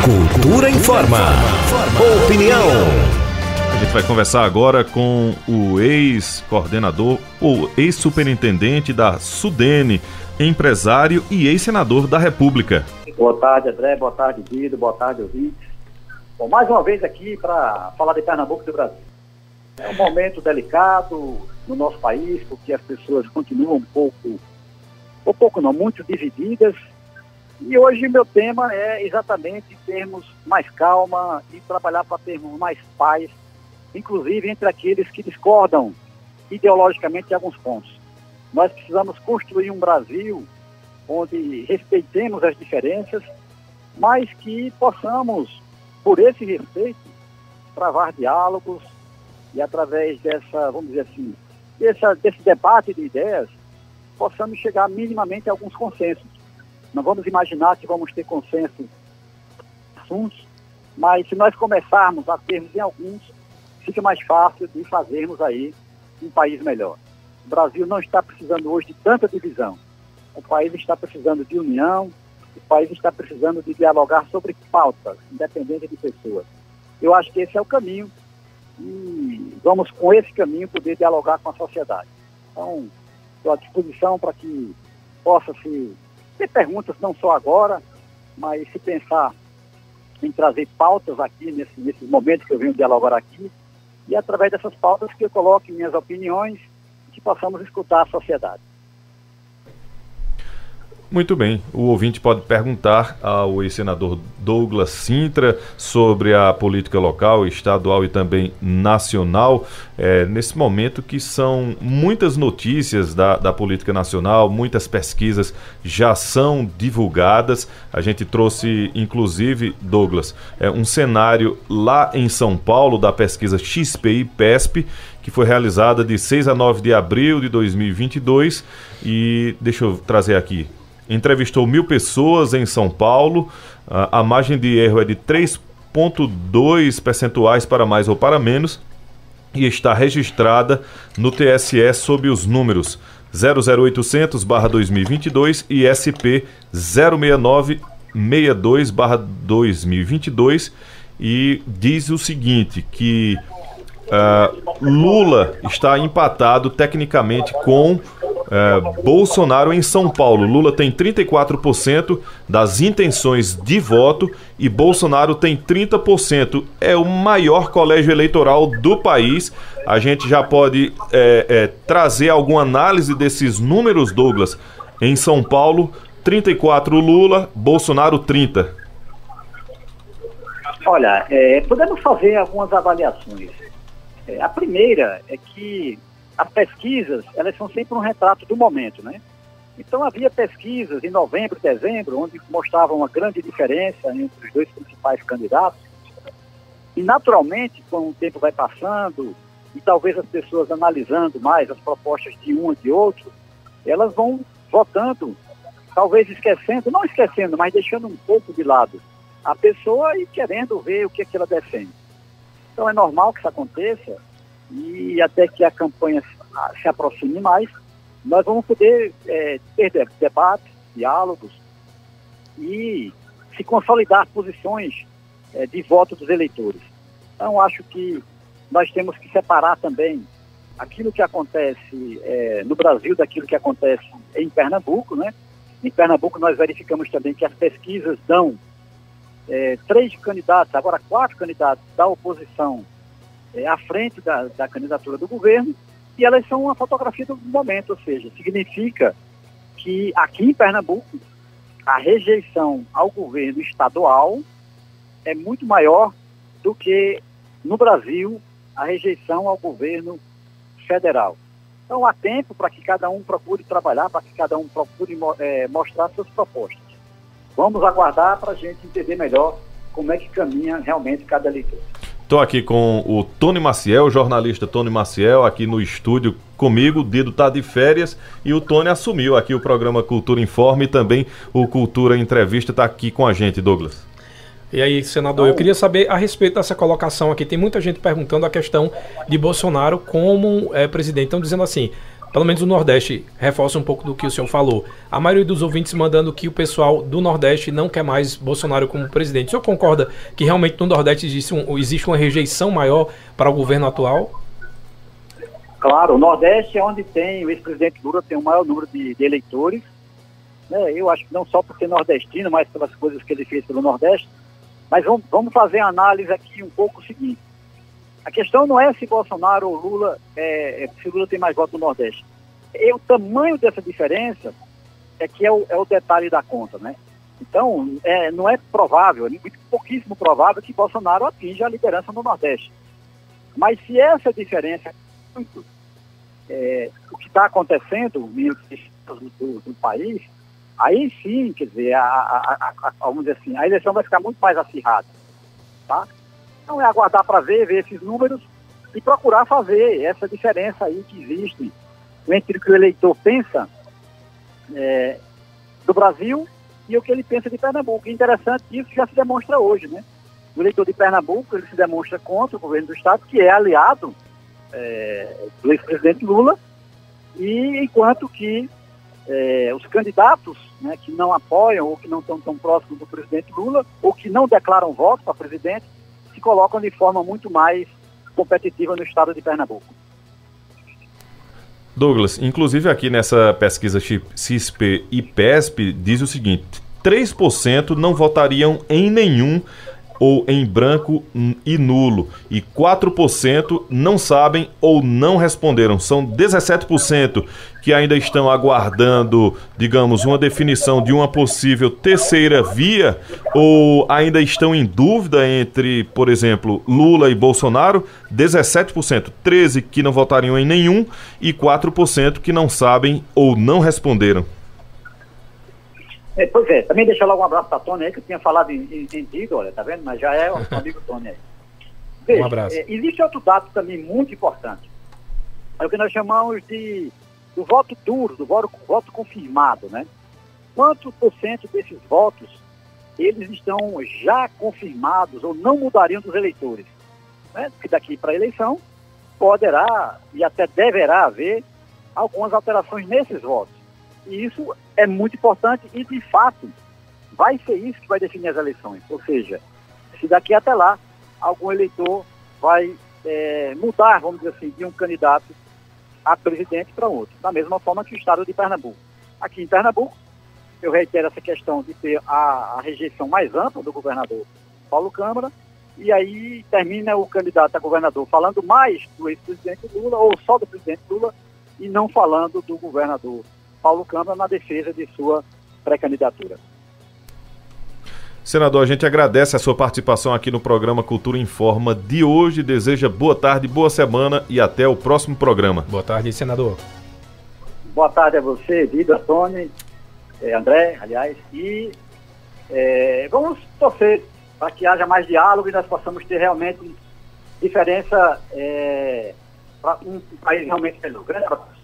Cultura Informa. Opinião. A gente vai conversar agora com o ex-coordenador, ou ex-superintendente da SUDENE, empresário e ex-senador da República. Boa tarde, André. Boa tarde, Guido. Boa tarde, ouvintes. Bom, mais uma vez aqui para falar de Pernambuco e do Brasil. É um momento delicado no nosso país, porque as pessoas continuam muito divididas. E hoje meu tema é exatamente termos mais calma e trabalhar para termos mais paz, inclusive entre aqueles que discordam ideologicamente de alguns pontos. Nós precisamos construir um Brasil onde respeitemos as diferenças, mas que possamos, por esse respeito, travar diálogos e através dessa, vamos dizer assim, desse debate de ideias, possamos chegar minimamente a alguns consensos. Não vamos imaginar que vamos ter consenso em assuntos, mas se nós começarmos a termos em alguns, fica mais fácil de fazermos aí um país melhor. O Brasil não está precisando hoje de tanta divisão. O país está precisando de união, o país está precisando de dialogar sobre pautas, independente de pessoas. Eu acho que esse é o caminho e vamos com esse caminho poder dialogar com a sociedade. Então, estou à disposição para que possa se ter perguntas, não só agora, mas se pensar em trazer pautas aqui, nesses momentos que eu venho dialogar aqui, e através dessas pautas que eu coloque minhas opiniões, que possamos escutar a sociedade. Muito bem, o ouvinte pode perguntar ao ex-senador Douglas Sintra sobre a política local, estadual e também nacional, nesse momento que são muitas notícias da política nacional, muitas pesquisas já são divulgadas. A gente trouxe, inclusive, Douglas, um cenário lá em São Paulo da pesquisa XPI-PESP, que foi realizada de 6 a 9 de abril de 2022 e deixa eu trazer aqui. Entrevistou 1.000 pessoas em São Paulo, a margem de erro é de 3,2 percentuais para mais ou para menos e está registrada no TSE sob os números 00800/2022 e SP 06962/2022 e diz o seguinte, que Lula está empatado tecnicamente com Bolsonaro em São Paulo. Lula tem 34% das intenções de voto e Bolsonaro tem 30%. É o maior colégio eleitoral do país. A gente já pode trazer alguma análise desses números, Douglas. Em São Paulo, 34 Lula, Bolsonaro 30. Olha, podemos fazer algumas avaliações. A primeira é que as pesquisas, elas são sempre um retrato do momento, né? Então havia pesquisas em novembro e dezembro, onde mostravam uma grande diferença entre os dois principais candidatos. E naturalmente, com o tempo vai passando, e talvez as pessoas analisando mais as propostas de um e de outro, elas vão votando, talvez não esquecendo, mas deixando um pouco de lado a pessoa e querendo ver o que ela defende. Então é normal que isso aconteça e até que a campanha se aproxime mais, nós vamos poder ter debates, diálogos e se consolidar posições de voto dos eleitores. Então acho que nós temos que separar também aquilo que acontece no Brasil daquilo que acontece em Pernambuco, né? Em Pernambuco nós verificamos também que as pesquisas dão 3 candidatos, agora 4 candidatos da oposição à frente da candidatura do governo, e elas são uma fotografia do momento, ou seja, significa que aqui em Pernambuco a rejeição ao governo estadual é muito maior do que no Brasil a rejeição ao governo federal. Então há tempo para que cada um procure trabalhar, para que cada um procure mostrar suas propostas. Vamos aguardar para a gente entender melhor como é que caminha realmente cada eleitor. Estou aqui com o Tony Maciel, o jornalista Tony Maciel, aqui no estúdio comigo. O Dido está de férias e o Tony assumiu aqui o programa Cultura Informa e também o Cultura Entrevista está aqui com a gente, Douglas. E aí, senador, eu queria saber a respeito dessa colocação aqui. Tem muita gente perguntando a questão de Bolsonaro como presidente. Estão dizendo assim, pelo menos o Nordeste, reforça um pouco do que o senhor falou. A maioria dos ouvintes mandando que o pessoal do Nordeste não quer mais Bolsonaro como presidente. O senhor concorda que realmente no Nordeste existe uma rejeição maior para o governo atual? Claro, o Nordeste é onde tem o ex-presidente Lula, tem o maior número de eleitores, né? Eu acho que não só por ser nordestino, mas pelas coisas que ele fez pelo Nordeste. Mas vamos fazer a análise aqui um pouco o seguinte. A questão não é se Bolsonaro ou Lula, se Lula tem mais votos no Nordeste. O tamanho dessa diferença é que é o detalhe da conta, né? Então, não é provável, é muito pouquíssimo provável que Bolsonaro atinja a liderança no Nordeste. Mas se essa diferença é muito, o que está acontecendo do país, aí sim, quer dizer, vamos dizer assim, a eleição vai ficar muito mais acirrada, tá? Então é aguardar para ver esses números e procurar fazer essa diferença aí que existe entre o que o eleitor pensa do Brasil e o que ele pensa de Pernambuco. E interessante que isso já se demonstra hoje, né? O eleitor de Pernambuco, ele se demonstra contra o governo do Estado, que é aliado do ex-presidente Lula, e enquanto que os candidatos, né, que não apoiam ou que não estão tão próximos do presidente Lula, ou que não declaram voto para presidente, se colocam de forma muito mais competitiva no estado de Pernambuco. Douglas, inclusive aqui nessa pesquisa CISP e PESP, diz o seguinte: 3% não votariam em nenhum ou em branco e nulo, e 4% não sabem ou não responderam. São 17% que ainda estão aguardando, digamos, uma definição de uma possível terceira via, ou ainda estão em dúvida entre, por exemplo, Lula e Bolsonaro. 17%, 13% que não votariam em nenhum e 4% que não sabem ou não responderam. Pois é, também deixa logo um abraço para a Tony aí, que eu tinha falado em Digo, olha, tá vendo? Mas já é o amigo Tony aí. Veja, um abraço. Existe outro dado também muito importante. É o que nós chamamos do voto duro, do voto confirmado, né? Quanto por cento desses votos eles estão já confirmados ou não mudariam dos eleitores? Né? Porque daqui para a eleição poderá e até deverá haver algumas alterações nesses votos. E isso é muito importante e, de fato, vai ser isso que vai definir as eleições. Ou seja, se daqui até lá algum eleitor vai mudar, vamos dizer assim, de um candidato a presidente para outro. Da mesma forma que o estado de Pernambuco. Aqui em Pernambuco, eu reitero essa questão de ter a rejeição mais ampla do governador Paulo Câmara, e aí termina o candidato a governador falando mais do ex-presidente Lula, ou só do presidente Lula, e não falando do governador Paulo Câmara na defesa de sua pré-candidatura. Senador, a gente agradece a sua participação aqui no programa Cultura Informa de hoje, deseja boa tarde, boa semana e até o próximo programa. Boa tarde, senador. Boa tarde a você, Vitor, Tony, André, aliás, e vamos torcer para que haja mais diálogo e nós possamos ter realmente diferença para um país realmente melhor. Grande abraço.